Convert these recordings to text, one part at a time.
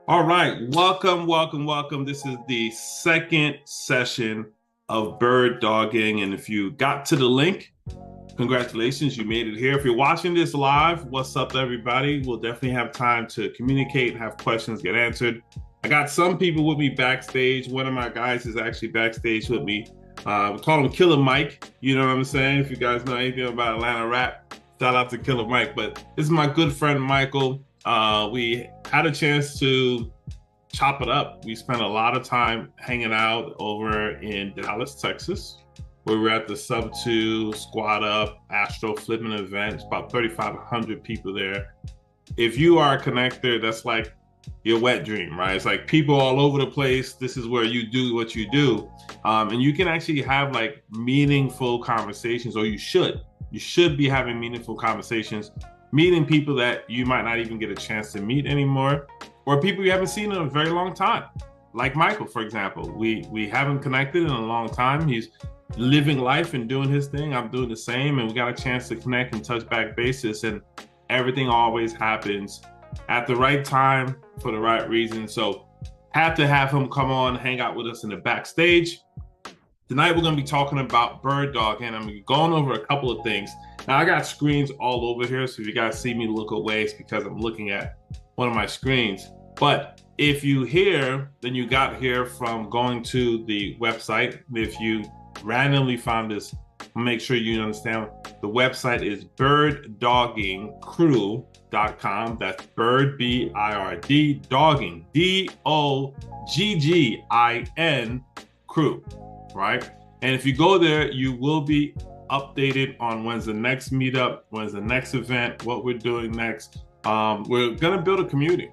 All right, welcome. This is the second session of Bird Dogging. And if you got to the link, congratulations, you made it here. If you're watching this live, what's up, everybody? We'll definitely have time to communicate, have questions get answered. I got some people with me backstage. One of my guys is actually backstage with me. We call him Killer Mike. You know what I'm saying? If you guys know anything about Atlanta rap, shout out to Killer Mike. But this is my good friend, Michael. We had a chance to chop it up. We spent a lot of time hanging out over in Dallas, Texas, where we're at the Sub 2 Squad Up Astro Flipping event. It's about 3,500 people there. If you are a connector, that's like your wet dream, right? It's like people all over the place. This is where you do what you do. And you can actually have like meaningful conversations, or you should. You should be having meaningful conversations, meeting people that you might not even get a chance to meet anymore, or people you haven't seen in a very long time. Like Michael, for example. We haven't connected in a long time. He's living life and doing his thing. I'm doing the same, and we got a chance to connect and touch back bases, and everything always happens at the right time for the right reason. So have to have him come on, hang out with us in the backstage. Tonight, we're going to be talking about bird dogging. I'm going over a couple of things. Now, I got screens all over here, so if you guys see me look away, it's because I'm looking at one of my screens. But if you hear, then you got here from going to the website. If you randomly found this, make sure you understand the website is birddoggingcrew.com. That's bird, B-I-R-D, dogging, D-O-G-G-I-N, crew. Right? And if you go there, you will be updated on when's the next meetup, when's the next event, what we're doing next. We're going to build a community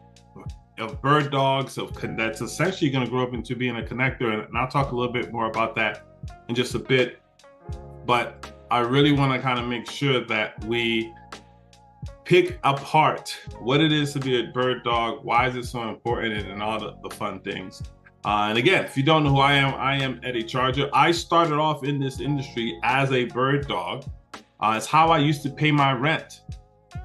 of bird dogs that's essentially going to grow up into being a connector. And I'll talk a little bit more about that in just a bit. But I really want to kind of make sure that we pick apart what it is to be a bird dog, why is it so important, and all the fun things. And again, if you don't know who I am Eddie Charger. I started off in this industry as a bird dog. It's how I used to pay my rent.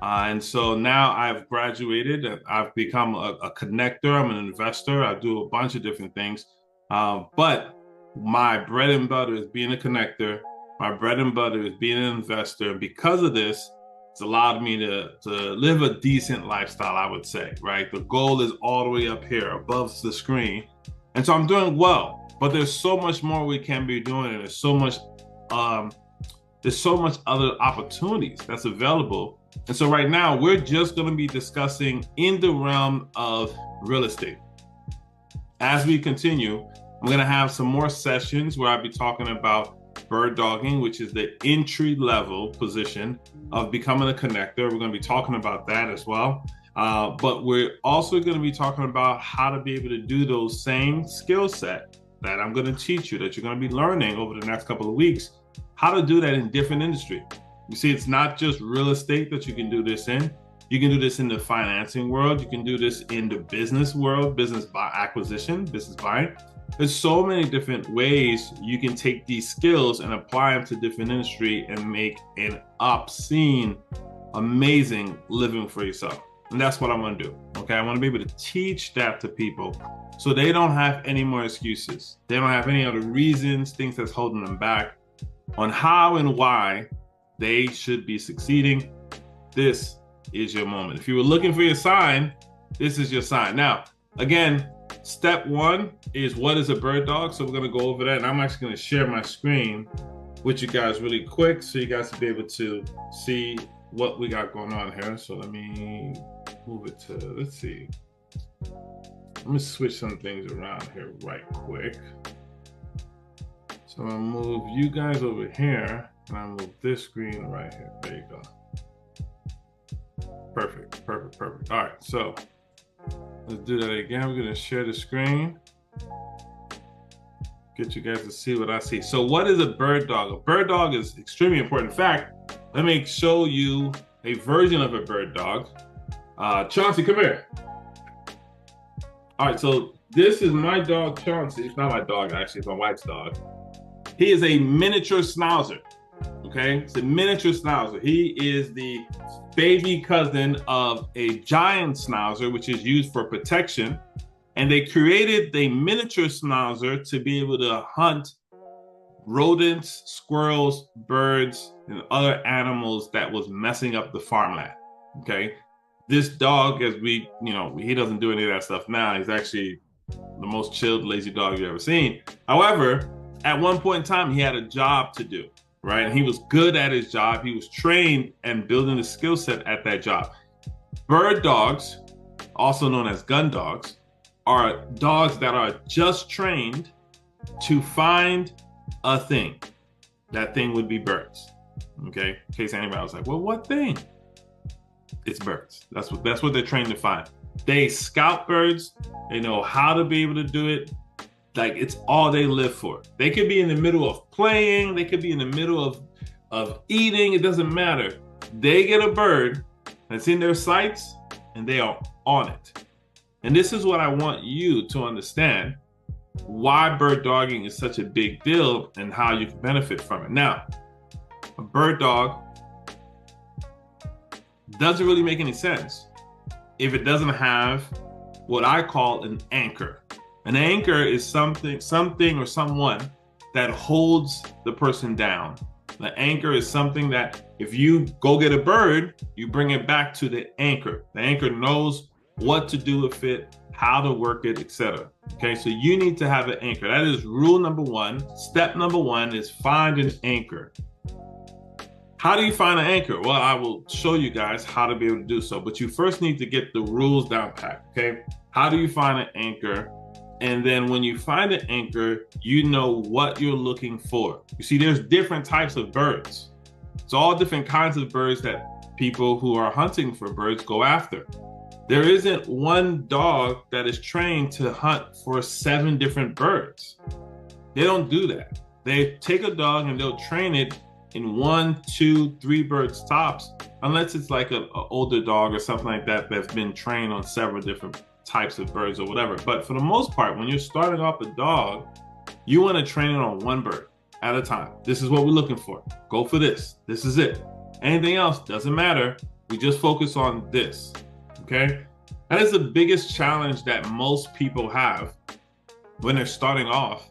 And so now I've graduated. I've become a connector. I'm an investor. I do a bunch of different things. But my bread and butter is being a connector. My bread and butter is being an investor. And because of this, it's allowed me to live a decent lifestyle, I would say, right? The goal is all the way up here above the screen. And so I'm doing well, but there's so much more we can be doing, and there's so much other opportunities that's available. And so right now we're just going to be discussing in the realm of real estate. As we continue, I'm going to have some more sessions where I'll be talking about bird dogging, which is the entry level position of becoming a connector. We're going to be talking about that as well. But we're also going to be talking about how to be able to do those same skill set that I'm going to teach you, that you're going to be learning over the next couple of weeks, how to do that in different industry. You see, it's not just real estate that you can do this in. You can do this in the financing world. You can do this in the business world, business acquisition, business buying. There's so many different ways you can take these skills and apply them to different industry and make an obscene, amazing living for yourself. And that's what I want to do. Okay. I want to be able to teach that to people so they don't have any more excuses. They don't have any other reasons, things that's holding them back on how and why they should be succeeding. This is your moment. If you were looking for your sign, this is your sign. Now, again, step one is what is a bird dog? So we're going to go over that. And I'm actually going to share my screen with you guys really quick so you guys will be able to see what we got going on here. So let me move it to, let's see. Let me switch some things around here right quick. So I'll move you guys over here and I'll move this screen right here. There you go. Perfect. All right, so let's do that again. We're gonna share the screen. Get you guys to see what I see. So what is a bird dog? A bird dog is extremely important. In fact, let me show you a version of a bird dog. Chauncey, come here. All right, so this is my dog, Chauncey. It's not my dog, actually, it's my wife's dog. He is a miniature schnauzer. Okay, it's a miniature schnauzer. He is the baby cousin of a giant schnauzer, which is used for protection. And they created the miniature schnauzer to be able to hunt rodents, squirrels, birds, and other animals that was messing up the farmland. Okay, this dog, as we, he doesn't do any of that stuff now. He's actually the most chilled, lazy dog you've ever seen. However, at one point in time, he had a job to do, right? And he was good at his job. He was trained and building the skill set at that job. Bird dogs, also known as gun dogs, are dogs that are just trained to find a thing. That thing would be birds. Okay, in case anybody was like, well, what thing? It's birds. That's what they're trained to find. They scout birds. They know how to be able to do it. Like, it's all they live for. They could be in the middle of playing. They could be in the middle of eating. It doesn't matter. They get a bird that's in their sights and they are on it. And this is what I want you to understand, why bird dogging is such a big deal and how you can benefit from it. Now, a bird dog doesn't really make any sense if it doesn't have what I call an anchor. An anchor is something or someone that holds the person down. The anchor is something that if you go get a bird, you bring it back to the anchor. The anchor knows what to do with it, how to work it, etc. Okay, so you need to have an anchor. That is rule number one. Step number one is find an anchor. How do you find an anchor? Well, I will show you guys how to be able to do so, but you first need to get the rules down pat, okay? How do you find an anchor? And then when you find an anchor, you know what you're looking for. You see, there's different types of birds. It's all different kinds of birds that people who are hunting for birds go after. There isn't one dog that is trained to hunt for 7 different birds. They don't do that. They take a dog and they'll train it in 1, 2, 3 birds tops, unless it's like an older dog or something like that that's been trained on several different types of birds or whatever. But for the most part, when you're starting off a dog, you want to train it on 1 bird at a time. This is what we're looking for. Go for this. This is it. Anything else doesn't matter. We just focus on this. Okay? That is the biggest challenge that most people have when they're starting off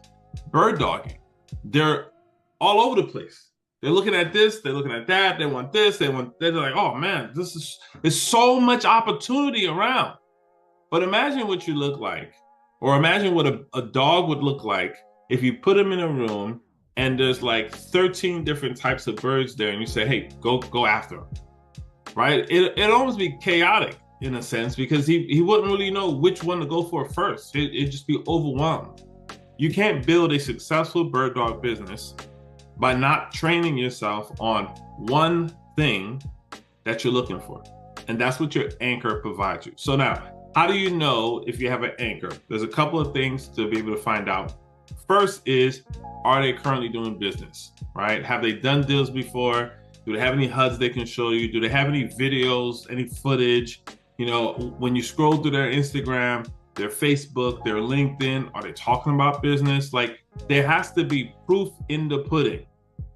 bird dogging. They're all over the place. They're looking at this, they're looking at that, they want this, they're like, oh man, there's so much opportunity around. But imagine what you look like, or imagine what a dog would look like if you put him in a room and there's like 13 different types of birds there and you say, hey, go after them, right? It'd almost be chaotic in a sense, because he wouldn't really know which one to go for first. It'd just be overwhelmed. You can't build a successful bird dog business by not training yourself on one thing that you're looking for. And that's what your anchor provides you. So now, how do you know if you have an anchor? There's a couple of things to be able to find out. First is, are they currently doing business, right? Have they done deals before? Do they have any HUDs they can show you? Do they have any videos, any footage? You know, when you scroll through their Instagram, their Facebook, their LinkedIn, are they talking about business? Like, there has to be proof in the pudding,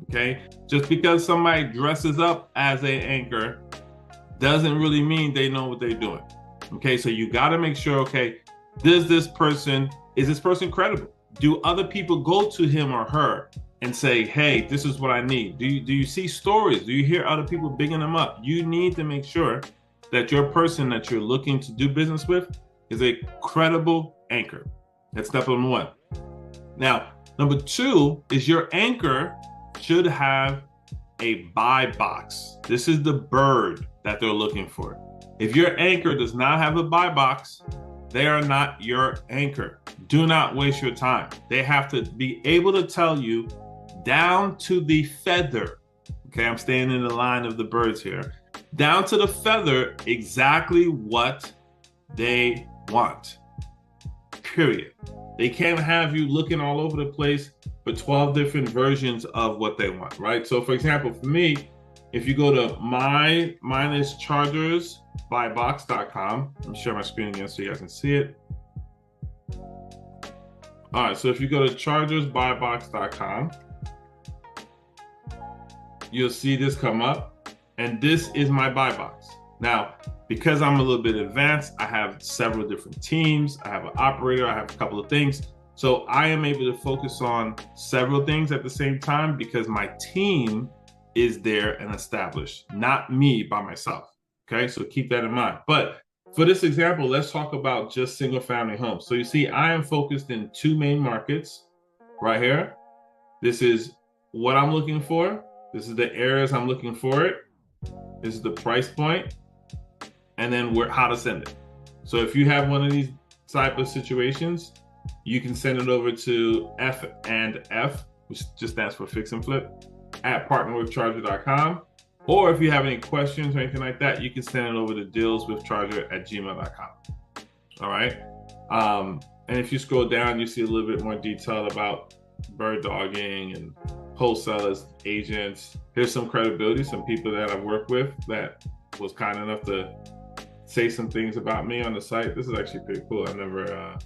okay? Just because somebody dresses up as an anchor doesn't really mean they know what they're doing, okay? So you gotta make sure, okay, is this person credible? Do other people go to him or her and say, hey, this is what I need? Do you see stories? Do you hear other people bigging them up? You need to make sure that your person that you're looking to do business with is a credible anchor. That's step number one. Now, number two is your anchor should have a buy box. This is the bird that they're looking for. If your anchor does not have a buy box, they are not your anchor. Do not waste your time. They have to be able to tell you down to the feather. Okay, I'm staying in the line of the birds here. Down to the feather, exactly what they want, period. They can't have you looking all over the place for 12 different versions of what they want, right? So for example, for me, if you go to chargersbuybox.com, let me share my screen again so you guys can see it. All right, so if you go to chargersbuybox.com, you'll see this come up, and this is my buy box. Now, because I'm a little bit advanced, I have several different teams. I have an operator, I have a couple of things. So I am able to focus on several things at the same time because my team is there and established, not me by myself. Okay, so keep that in mind. But for this example, let's talk about just single family homes. So you see, I am focused in two main markets right here. This is what I'm looking for. This is the areas I'm looking for it. This is the price point, and then how to send it. So if you have one of these type of situations, you can send it over to F&F, which just stands for fix and flip, at partnerwithcharger.com. Or if you have any questions or anything like that, you can send it over to dealswithcharger@gmail.com. All right. And if you scroll down, you see a little bit more detail about bird dogging and wholesalers, agents. Here's some credibility, some people that I've worked with that was kind enough to say some things about me on the site. This is actually pretty cool. I've never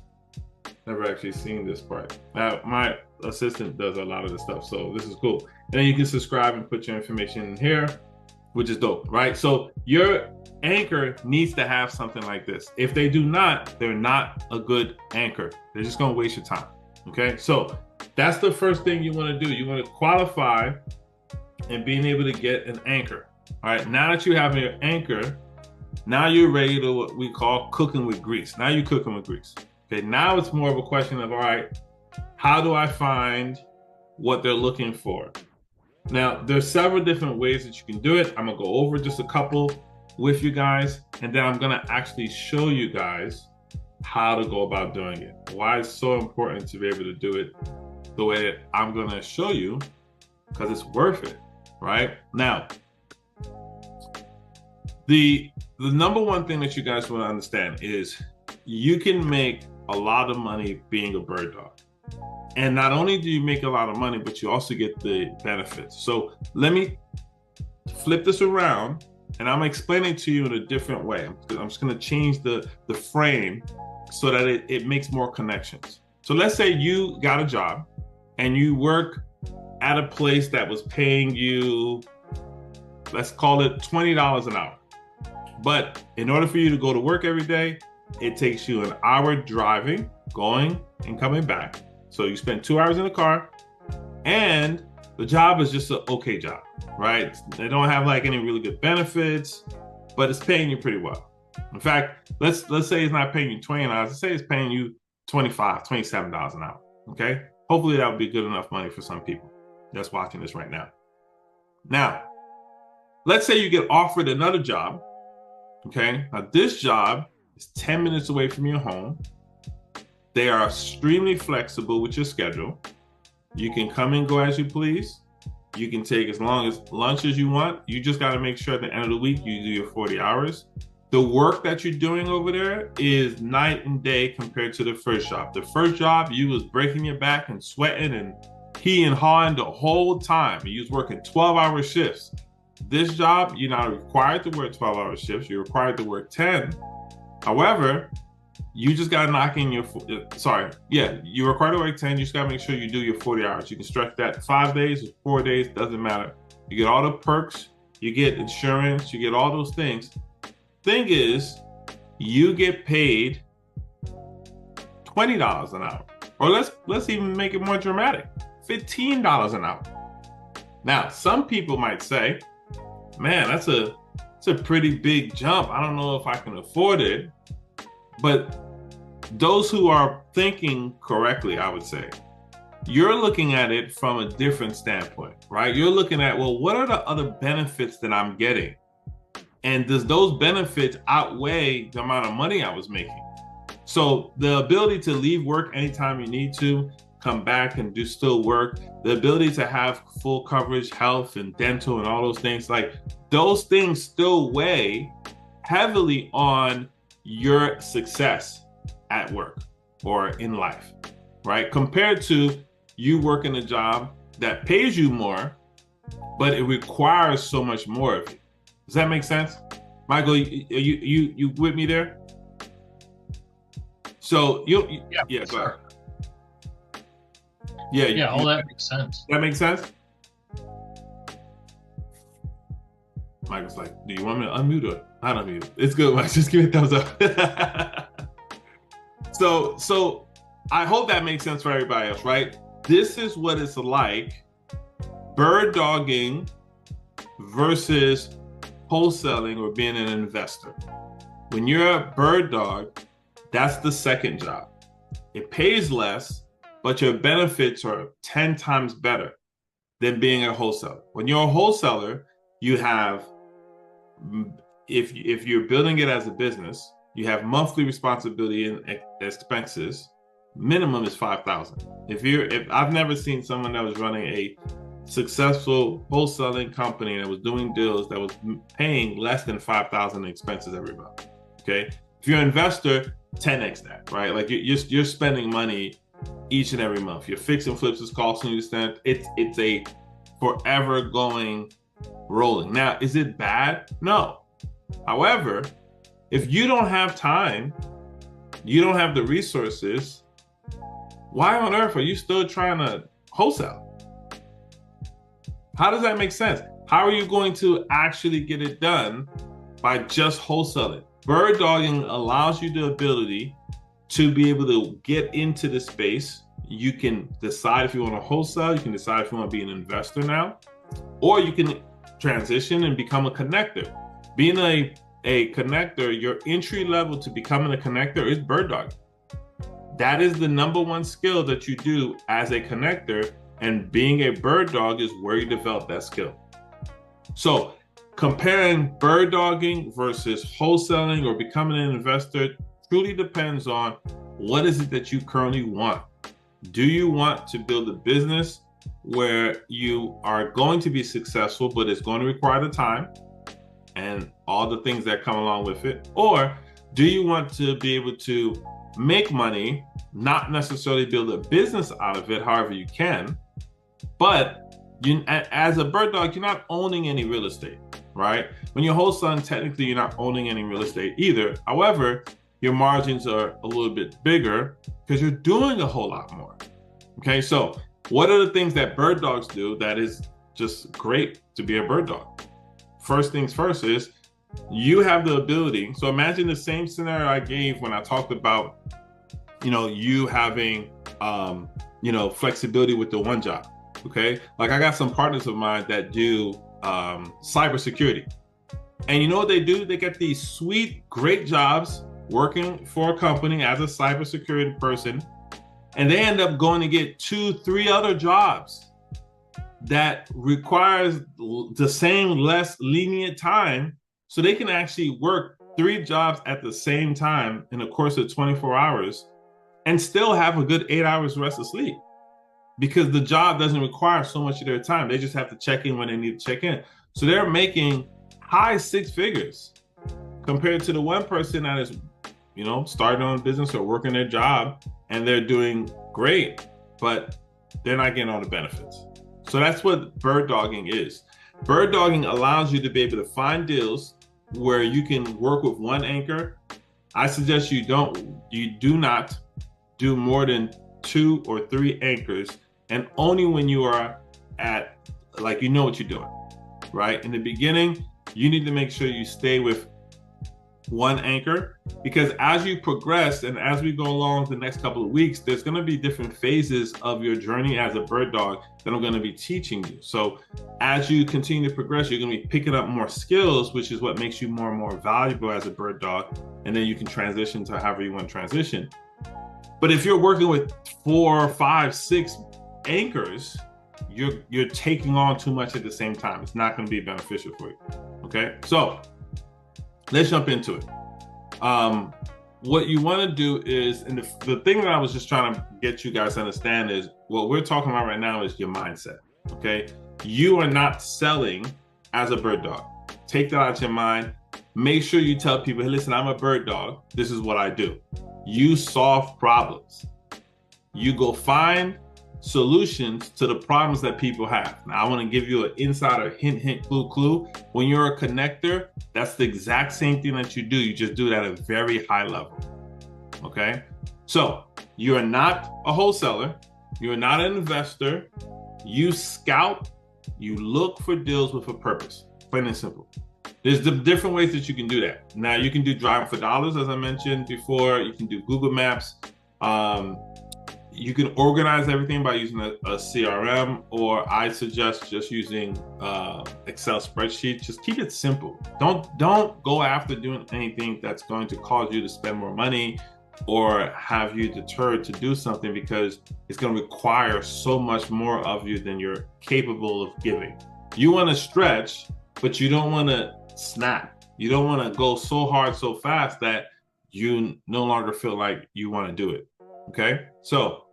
actually seen this part. Now, my assistant does a lot of this stuff, so this is cool. And then you can subscribe and put your information in here, which is dope, right? So your anchor needs to have something like this. If they do not, they're not a good anchor. They're just gonna waste your time, okay? So that's the first thing you wanna do. You wanna qualify and being able to get an anchor. All right, now that you have your anchor, now you're ready to what we call cooking with grease. Now you're cooking with grease. Okay, now it's more of a question of, all right, how do I find what they're looking for? Now, there's several different ways that you can do it. I'm gonna go over just a couple with you guys, and then I'm gonna actually show you guys how to go about doing it. Why it's so important to be able to do it the way that I'm gonna show you, because it's worth it, right? Now, the number one thing that you guys want to understand is you can make a lot of money being a bird dog. And not only do you make a lot of money, but you also get the benefits. So let me flip this around, and I'm explaining to you in a different way. I'm just going to change the frame so that it makes more connections. So let's say you got a job and you work at a place that was paying you, let's call it $20 an hour. But in order for you to go to work every day, it takes you an hour driving, going and coming back. So you spend 2 hours in the car, and the job is just an okay job, right? They don't have like any really good benefits, but it's paying you pretty well. In fact, let's say it's not paying you $20. Let's say it's paying you $25, $27 an hour, okay? Hopefully that would be good enough money for some people that's watching this right now. Now, let's say you get offered another job, okay? Now this job is 10 minutes away from your home. They are extremely flexible with your schedule. You can come and go as you please. You can take as long as lunch as you want. You just got to make sure at the end of the week you do your 40 hours. The work that you're doing over there is night and day compared to the first job. The first job, you was breaking your back and sweating and heeing and hawing the whole time. You was working 12-hour shifts. This job, you're not required to work 12-hour shifts. You're required to work 10. However, you just got to knock in you're required to work 10. You just got to make sure you do your 40 hours. You can stretch that 5 days or 4 days, doesn't matter. You get all the perks, you get insurance, you get all those things. Thing is, you get paid $20 an hour. Or let's even make it more dramatic, $15 an hour. Now, some people might say, man, that's a pretty big jump. I don't know if I can afford it. But those who are thinking correctly, I would say, you're looking at it from a different standpoint, right? You're looking at, well, what are the other benefits that I'm getting? And does those benefits outweigh the amount of money I was making? So the ability to leave work anytime you need to, come back and do still work, the ability to have full coverage, health and dental and all those things, like those things still weigh heavily on your success at work or in life, right? Compared to you working a job that pays you more, but it requires so much more of you. Does that make sense? Michael, you with me there? So go ahead. Yeah, all that makes sense. That makes sense? Mike was like, do you want me to unmute or not unmute? It's good, Mike. Just give me a thumbs up. So I hope that makes sense for everybody else, right? This is what it's like bird dogging versus wholesaling or being an investor. When you're a bird dog, that's the second job. It pays less, but your benefits are 10 times better than being a wholesaler. When you're a wholesaler, you have, if you're building it as a business, you have monthly responsibility and expenses. Minimum is $5,000. If I've never seen someone that was running a successful wholesaling company that was doing deals that was paying less than $5,000 in expenses every month. Okay, if you're an investor, 10x that, right? Like you're spending money each and every month. Your fix and flips is costing you cents. It's a forever going rolling. Now, is it bad? No. However, if you don't have time, you don't have the resources, why on earth are you still trying to wholesale? How does that make sense? How are you going to actually get it done by just wholesaling? Bird dogging allows you the ability to be able to get into the space. You can decide if you want to wholesale, you can decide if you want to be an investor now, or you can transition and become a connector. Being a connector, your entry level to becoming a connector is bird dogging. That is the number one skill that you do as a connector, and being a bird dog is where you develop that skill. So comparing bird dogging versus wholesaling or becoming an investor truly depends on what is it that you currently want. Do you want to build a business where you are going to be successful, but it's going to require the time and all the things that come along with it? Or do you want to be able to make money, not necessarily build a business out of it, however you can, but as a bird dog, you're not owning any real estate, right? When you're wholesaling, technically you're not owning any real estate either. However, your margins are a little bit bigger because you're doing a whole lot more. Okay, so what are the things that bird dogs do that is just great to be a bird dog? First things first is you have the ability. So imagine the same scenario I gave when I talked about, you having, flexibility with the one job. Okay, like I got some partners of mine that do cybersecurity, and you know what they do? They get these sweet, great jobs working for a company as a cybersecurity person, and they end up going to get 2-3 other jobs that requires the same less lenient time, so they can actually work 3 jobs at the same time in the course of 24 hours and still have a good 8 hours rest of sleep, because the job doesn't require so much of their time. They just have to check in when they need to check in. So they're making high 6 figures compared to the one person that is, starting on a business or working their job, and they're doing great, but they're not getting all the benefits. So that's what bird dogging is. Bird dogging allows you to be able to find deals where you can work with one anchor. I suggest you do not do more than 2 or 3 anchors, and only when you are at, what you're doing, right? In the beginning, you need to make sure you stay with one anchor, because as you progress and as we go along the next couple of weeks, there's going to be different phases of your journey as a bird dog that I'm going to be teaching you. So as you continue to progress, you're going to be picking up more skills, which is what makes you more and more valuable as a bird dog. And then you can transition to however you want to transition. But if you're working with 4, 5, 6 anchors, you're taking on too much at the same time. It's not going to be beneficial for you. Okay, so let's jump into it. What you want to do is, and the thing that I was just trying to get you guys to understand is what we're talking about right now is your mindset. Okay, you are not selling as a bird dog. Take that out of your mind. Make sure you tell people, hey, listen, I'm a bird dog. This is what I do. You solve problems. You go find solutions to the problems that people have. Now, I want to give you an insider hint, clue. When you're a connector, that's the exact same thing that you do. You just do it at a very high level. Okay? So you are not a wholesaler. You are not an investor. You scout. You look for deals with a purpose. Plain and simple. There's the different ways that you can do that. Now you can do driving for dollars, as I mentioned before. You can do Google Maps. You can organize everything by using a CRM, or I suggest just using Excel spreadsheets. Just keep it simple. Don't go after doing anything that's going to cause you to spend more money or have you deterred to do something, because it's going to require so much more of you than you're capable of giving. You want to stretch, but you don't want to snap. You don't want to go so hard so fast that you no longer feel like you want to do it. Okay, so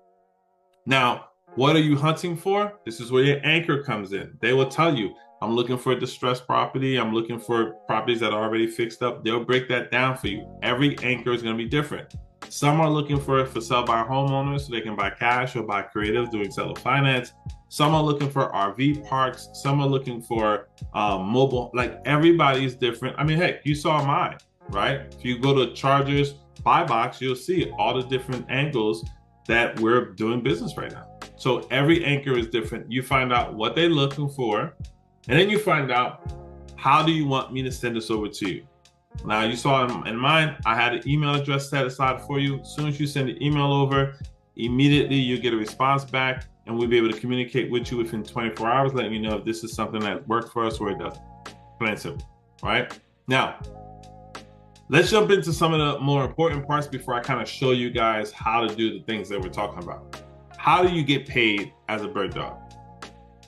now, what are you hunting for? This is where your anchor comes in. They will tell you, I'm looking for a distressed property. I'm looking for properties that are already fixed up. They'll break that down for you. Every anchor is going to be different. Some are looking for sell by homeowners so they can buy cash or buy creative doing seller finance. Some are looking for RV parks. Some are looking for mobile. Like, everybody's different. I mean, heck, you saw mine, right? If you go to Chargers Buy Box, you'll see all the different angles that we're doing business right now. So every anchor is different. You find out what they're looking for, and then you find out, how do you want me to send this over to you? Now, you saw in mine, I had an email address set aside for you. As soon as you send the email over, immediately you get a response back, and we'll be able to communicate with you within 24 hours, letting you know if this is something that worked for us or it doesn't. Plain and simple, right? Now, let's jump into some of the more important parts before I kind of show you guys how to do the things that we're talking about. How do you get paid as a bird dog?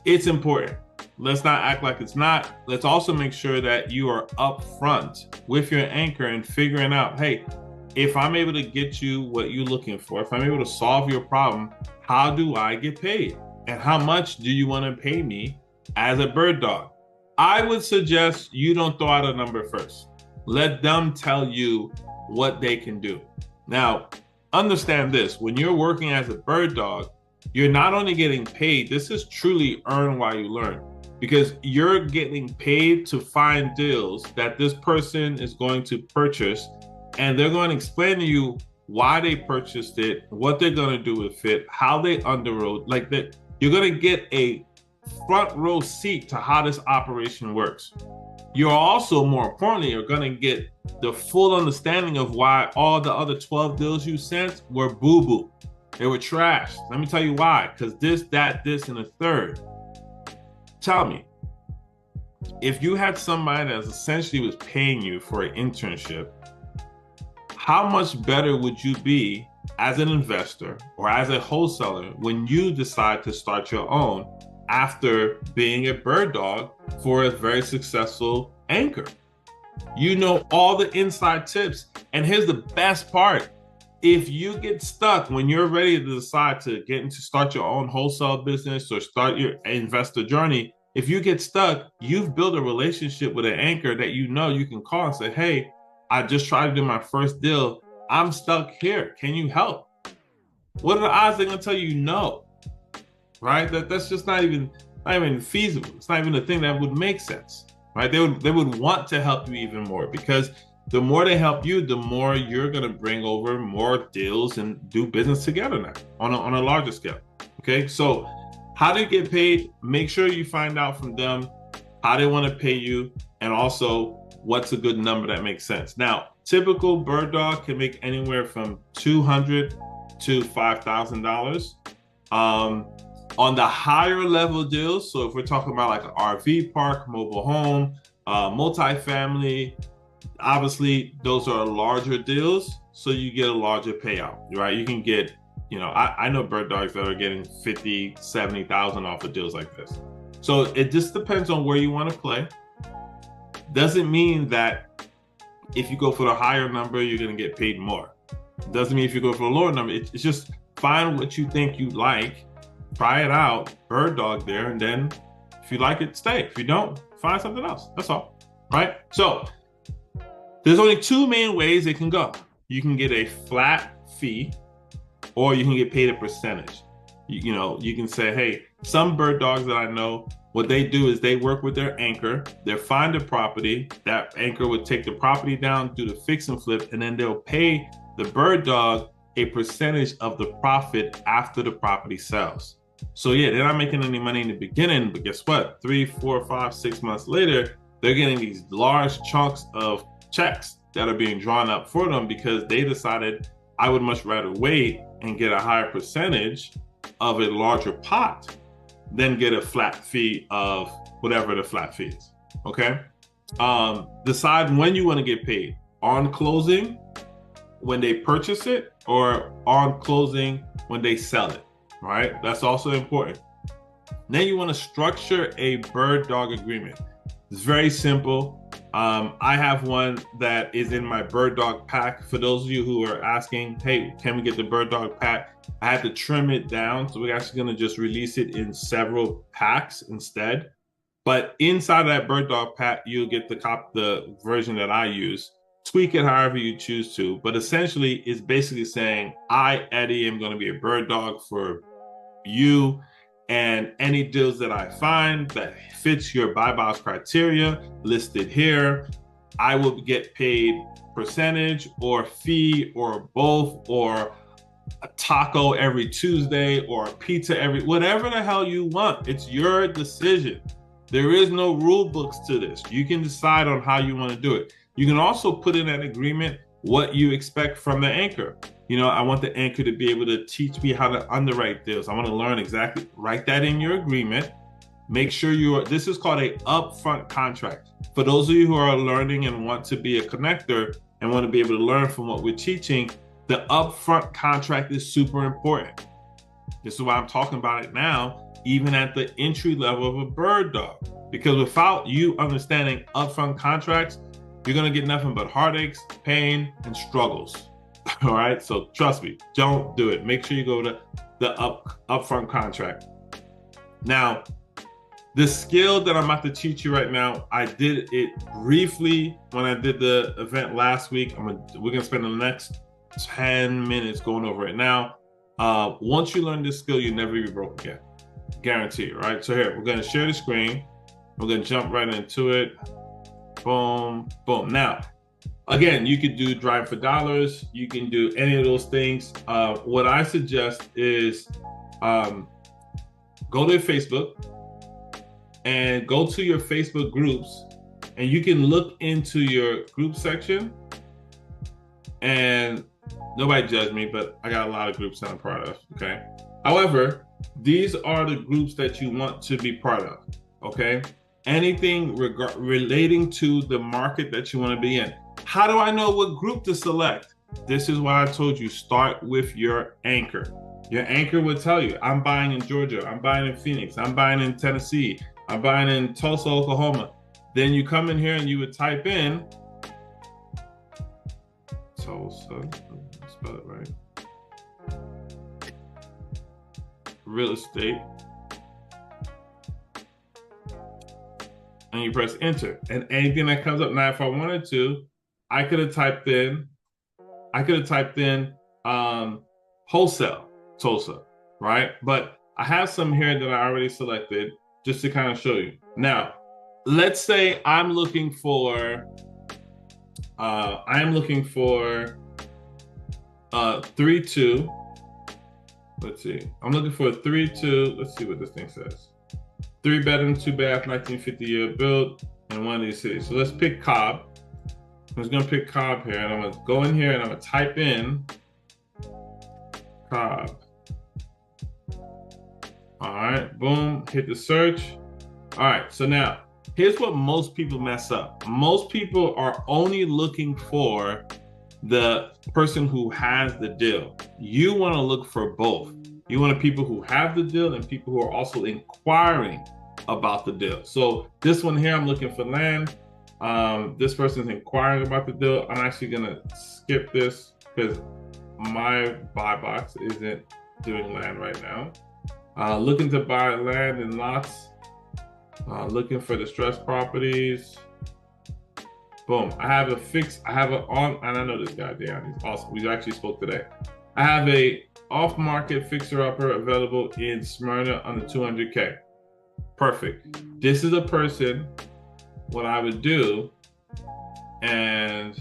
It's important. Let's not act like it's not. Let's also make sure that you are upfront with your anchor and figuring out, hey, if I'm able to get you what you're looking for, if I'm able to solve your problem, how do I get paid? And how much do you want to pay me as a bird dog? I would suggest you don't throw out a number first. Let them tell you what they can do. Now, understand this, when you're working as a bird dog, you're not only getting paid, this is truly earn while you learn, because you're getting paid to find deals that this person is going to purchase, and they're going to explain to you why they purchased it, what they're going to do with it, how they underwrote, like that. You're going to get a front row seat to how this operation works. You're also, more importantly, you're going to get the full understanding of why all the other 12 deals you sent were boo-boo. They were trash. Let me tell you why. Because this, that, this, and a third. Tell me, if you had somebody that essentially was paying you for an internship, how much better would you be as an investor or as a wholesaler when you decide to start your own after being a bird dog for a very successful anchor? You know all the inside tips. And here's the best part. If you get stuck when you're ready to decide to start your own wholesale business or start your investor journey, if you get stuck, you've built a relationship with an anchor that you know you can call and say, hey, I just tried to do my first deal. I'm stuck here. Can you help? What are the odds they're going to tell you no? Right? That's just not even feasible. It's not even a thing that would make sense. Right? They would want to help you even more, because the more they help you, the more you're going to bring over more deals and do business together now on a larger scale. Okay, so how do you get paid? Make sure you find out from them how they want to pay you, and also what's a good number that makes sense. Now, typical bird dog can make anywhere from $200 to $5,000. On the higher level deals, so if we're talking about like an RV park, mobile home, multifamily, obviously those are larger deals, so you get a larger payout, right? You can get, I know bird dogs that are getting 50, 70,000 off of deals like this. So it just depends on where you want to play. Doesn't mean that if you go for the higher number, you're going to get paid more. Doesn't mean if you go for a lower number, it's just find what you think you like, try it out, bird dog there, and then if you like it, stay. If you don't, find something else. That's all, right? So there's only two main ways it can go. You can get a flat fee, or you can get paid a percentage. You can say, hey, some bird dogs that I know, what they do is they work with their anchor, they'll find a property, that anchor would take the property down, do the fix and flip, and then they'll pay the bird dog a percentage of the profit after the property sells. So yeah, they're not making any money in the beginning, but guess what? 3, 4, 5, 6 months later, they're getting these large chunks of checks that are being drawn up for them because they decided I would much rather wait and get a higher percentage of a larger pot than get a flat fee of whatever the flat fee is. Okay. Decide when you want to get paid: on closing, when they purchase it, or on closing when they sell it. Right. That's also important. Then you want to structure a bird dog agreement. It's very simple. I have one that is in my bird dog pack. For those of you who are asking, hey, can we get the bird dog pack? I had to trim it down. So we're actually going to just release it in several packs instead. But inside of that bird dog pack, you'll get the version that I use. Tweak it however you choose to. But essentially, it's basically saying, I, Eddie, am going to be a bird dog for you, and any deals that I find that fits your buy box criteria listed here, I will get paid percentage or fee or both, or a taco every Tuesday or a pizza whatever the hell you want. It's your decision. There is no rule books to this. You can decide on how you want to do it. You can also put in that agreement what you expect from the anchor. I want the anchor to be able to teach me how to underwrite deals. I want to learn exactly. Write that in your agreement. Make sure this is called a upfront contract. For those of you who are learning and want to be a connector and want to be able to learn from what we're teaching, the upfront contract is super important. This is why I'm talking about it now, even at the entry level of a bird dog. Because without you understanding upfront contracts, you're going to get nothing but heartaches, pain, and struggles. All right. So trust me, don't do it. Make sure you go to the upfront contract. Now, the skill that I'm about to teach you right now, I did it briefly when I did the event last week. We're going to spend the next 10 minutes going over it now. Once you learn this skill, you'll never be broke again. Guarantee you, right? So here, we're going to share the screen. We're going to jump right into it. Boom, boom. Now, again, you could do drive for dollars. You can do any of those things. What I suggest is go to Facebook and go to your Facebook groups, and you can look into your group section. And nobody judge me, but I got a lot of groups that I'm part of. Okay. However, these are the groups that you want to be part of. Okay. Anything relating to the market that you want to be in. How do I know what group to select? This is why I told you, start with your anchor. Your anchor will tell you, I'm buying in Georgia, I'm buying in Phoenix, I'm buying in Tennessee, I'm buying in Tulsa, Oklahoma. Then you come in here and you would type in Tulsa, spell it right. Real estate. And you press enter. And anything that comes up. Now, if I wanted to, I could have typed in wholesale Tulsa, right? But I have some here that I already selected just to kind of show you. Now, let's say I'm looking for 3-2. Let's see. I'm looking for a 3-2. Let's see what this thing says. 3-bedroom, 2-bath, 1950-year build in one of these cities. So let's pick Cobb. I'm just gonna pick Cobb here, and I'm gonna go in here and I'm gonna type in Cobb. All right, boom, hit the search. All right, so now here's what most people mess up. Most people are only looking for the person who has the deal. You want to look for both. You want people who have the deal and people who are also inquiring about the deal. So this one here, I'm looking for land. This person's inquiring about the deal. I'm actually gonna skip this because my buy box isn't doing land right now. Looking to buy land and lots. Looking for distressed properties. Boom. I have an on, and I know this guy, Dan, he's awesome. We actually spoke today. I have a off-market fixer-upper available in Smyrna under 200K. Perfect. This is a person, what I would do, and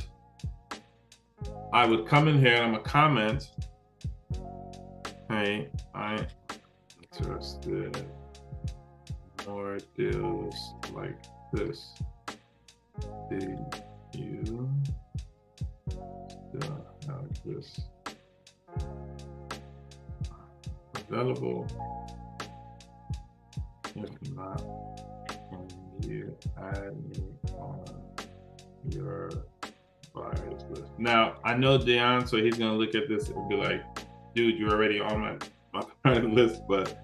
I would come in here and I'm gonna comment, hey, I'm interested in more deals like this. Do you still have this available? If not, can you add me on your buyers list? Now, I know Dion, so he's gonna look at this and be like, dude, you're already on my buyers list, but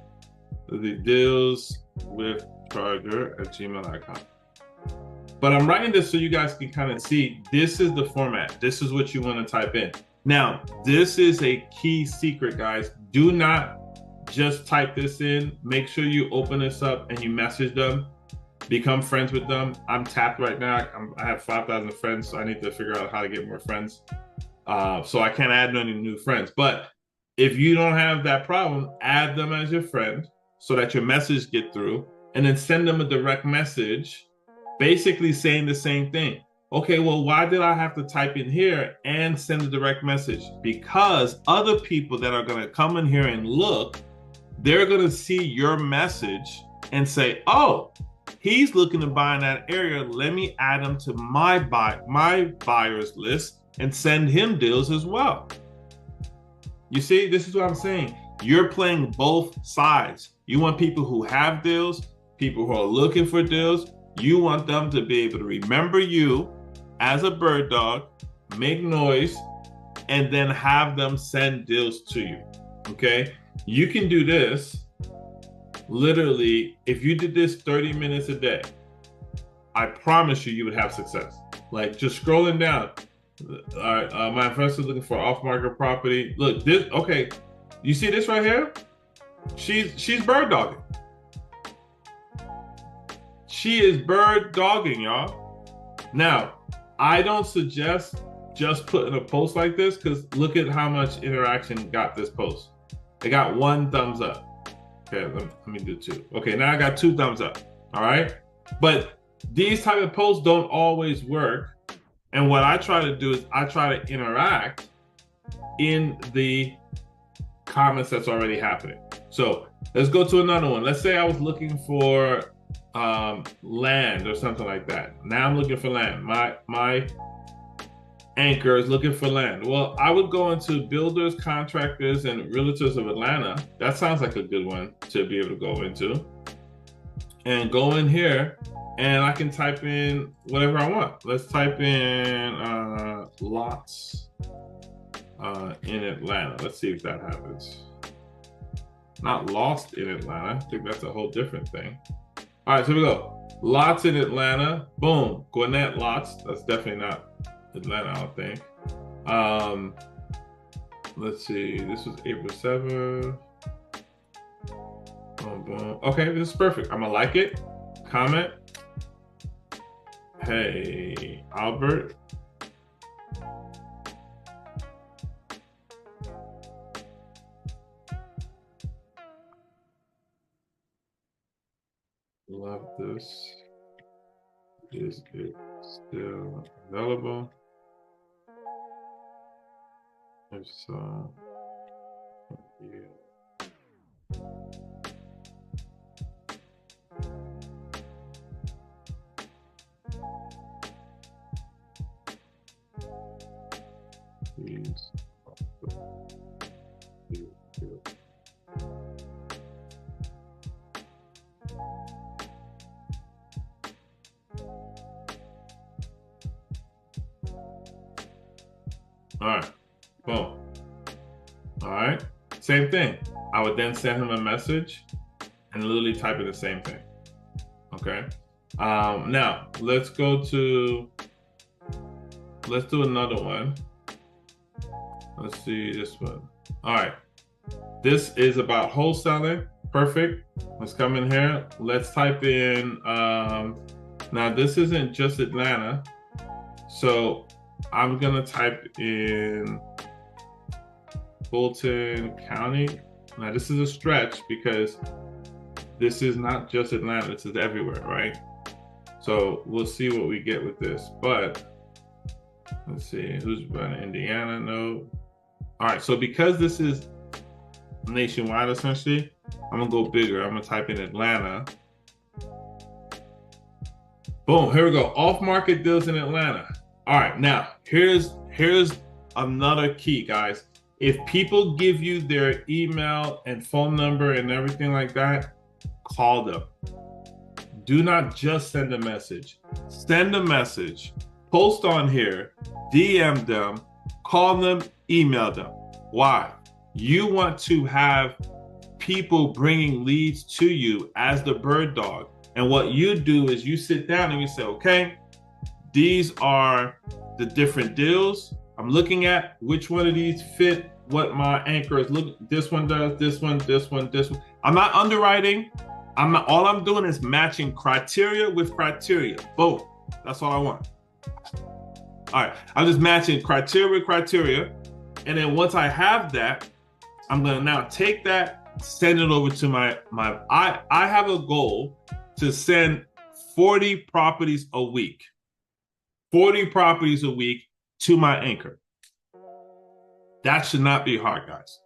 the deals with charger@gmail.com. But I'm writing this so you guys can kind of see, this is the format. This is what you want to type in. Now, this is a key secret, guys. Do not just type this in. Make sure you open this up and you message them. Become friends with them. I'm tapped right now. I have 5,000 friends, so I need to figure out how to get more friends. So I can't add any new friends. But if you don't have that problem, add them as your friend so that your message get through, and then send them a direct message basically saying the same thing. Okay, well, why did I have to type in here and send a direct message? Because other people that are going to come in here and look, they're going to see your message and say, oh, he's looking to buy in that area. Let me add him to my buyers list and send him deals as well. You see, this is what I'm saying. You're playing both sides. You want people who have deals, people who are looking for deals. You want them to be able to remember you as a bird dog, make noise, and then have them send deals to you. Okay? You can do this literally, if you did this 30 minutes a day, I promise you would have success. Like just scrolling down. All right, my friends are looking for off-market property. Look, this, okay, you see this right here? She's bird dogging. She is bird dogging, y'all. Now, I don't suggest just putting a post like this, because look at how much interaction got this post. It got 1 thumbs up. Okay, let me do 2. Okay, now I got 2 thumbs up. All right, but these type of posts don't always work. And what I try to do is I try to interact in the comments that's already happening. So let's go to another one. Let's say I was looking for land or something like that. Now I'm looking for land. My anchor is looking for land. Well, I would go into builders, contractors, and realtors of Atlanta. That sounds like a good one to be able to go into. And go in here, and I can type in whatever I want. Let's type in lots in Atlanta. Let's see if that happens. Not lost in Atlanta. I think that's a whole different thing. All right, so we go. Lots in Atlanta. Boom. Gwinnett lots. That's definitely not Atlanta, I don't think. Let's see. This was April 7th. Boom, boom. Okay, this is perfect. I'm gonna like it. Comment. Hey, Albert. Love this. Is it still available? If so, yeah. Please. All right, boom. All right, same thing. I would then send him a message and literally type in the same thing. Okay. Now let's do another one. Let's see this one. All right, this is about wholesaling. Perfect. Let's come in here. Let's type in. Now this isn't just Atlanta, so I'm gonna type in Fulton County. Now this is a stretch because this is not just Atlanta, this is everywhere, right? So we'll see what we get with this. But let's see, who's running Indiana? No. All right, so because this is nationwide essentially, I'm gonna go bigger. I'm gonna type in Atlanta. Boom, here we go. Off-market deals in Atlanta. All right, now here's another key, guys. If people give you their email and phone number and everything like that, call them. Do not just send a message. Send a message, post on here, DM them, call them, email them. Why? You want to have people bringing leads to you as the bird dog. And what you do is you sit down and you say, okay, these are the different deals I'm looking at. Which one of these fit what my anchor is looking? This one does, this one, this one, this one. I'm not underwriting. All I'm doing is matching criteria with criteria. Boom. That's all I want. All right. I'm just matching criteria with criteria. And then once I have that, I'm going to now take that, send it over to I have a goal to send 40 properties a week. 40 properties a week to my anchor. That should not be hard, guys.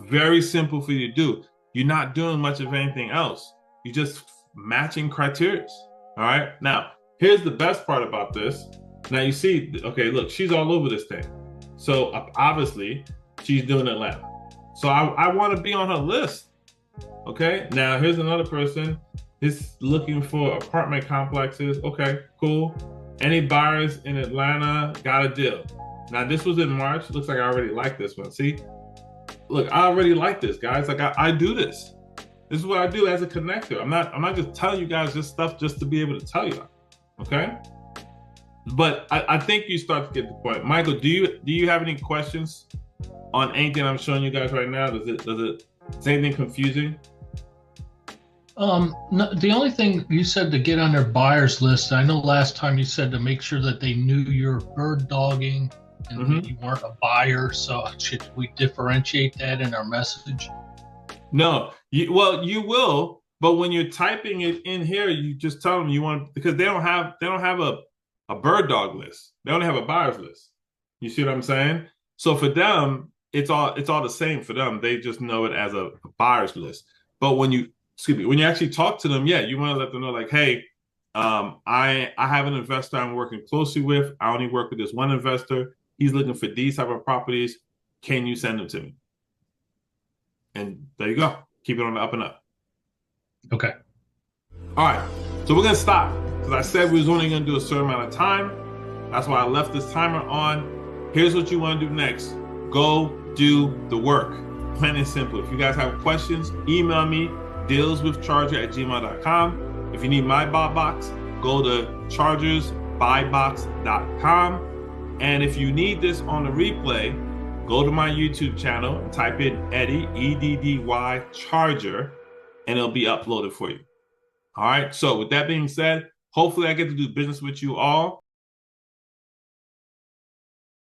Very simple for you to do. You're not doing much of anything else. You're just matching criteria. All right. Now, here's the best part about this. Now you see, okay, look, she's all over this thing. So obviously she's doing Atlanta. So I want to be on her list. Okay. Now here's another person. Is looking for apartment complexes. Okay, cool. Any buyers in Atlanta? Got a deal. Now this was in March. Looks like I already like this one. See, look, I already like this, guys. Like I do this. This is what I do as a connector. I'm not just telling you guys this stuff just to be able to tell you. Okay. But I think you start to get the point. Michael, do you have any questions on anything I'm showing you guys right now? Is anything confusing? No, the only thing you said to get on their buyers list, I know last time you said to make sure that they knew you're bird dogging and that you weren't a buyer. So should we differentiate that in our message? No, you will, but when you're typing it in here, you just tell them you want, because they don't have a bird dog list. They only have a buyer's list. You see what I'm saying? So for them, it's all the same for them. They just know it as a buyer's list. But when you actually talk to them, yeah, you want to let them know, like, hey, I have an investor I'm working closely with. I only work with this one investor. He's looking for these type of properties. Can you send them to me? And there you go. Keep it on the up and up. Okay. All right. So we're going to stop because I said we was only going to do a certain amount of time. That's why I left this timer on. Here's what you want to do next. Go do the work. Plain and simple. If you guys have questions, email me, dealswithcharger@gmail.com. If you need my buy box, go to chargersbuybox.com. And if you need this on the replay, go to my YouTube channel and type in Eddie, EDDY Charger, and it'll be uploaded for you. All right. So with that being said, hopefully I get to do business with you all.